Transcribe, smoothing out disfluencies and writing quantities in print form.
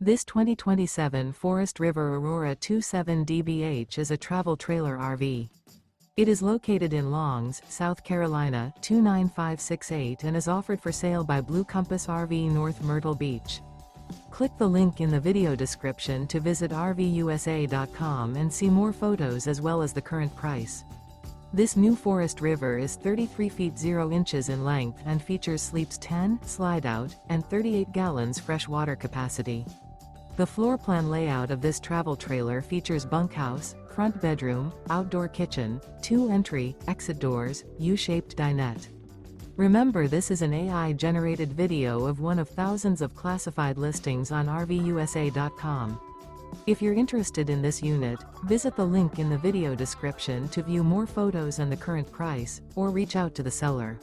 This 2027 Forest River Aurora 27 DBH is a travel trailer RV. It is located in Longs, South Carolina 29568 and is offered for sale by Blue Compass RV North Myrtle Beach. Click the link in the video description to visit RVUSA.com and see more photos as well as the current price. This new Forest River is 33 feet 0 inches in length and features sleeps 10, slide-out, and 38 gallons fresh water capacity. The floor plan layout of this travel trailer features bunkhouse, front bedroom, outdoor kitchen, 2 entry, exit doors, U-shaped dinette. Remember, this is an AI-generated video of one of thousands of classified listings on RVUSA.com. If you're interested in this unit, visit the link in the video description to view more photos and the current price, or reach out to the seller.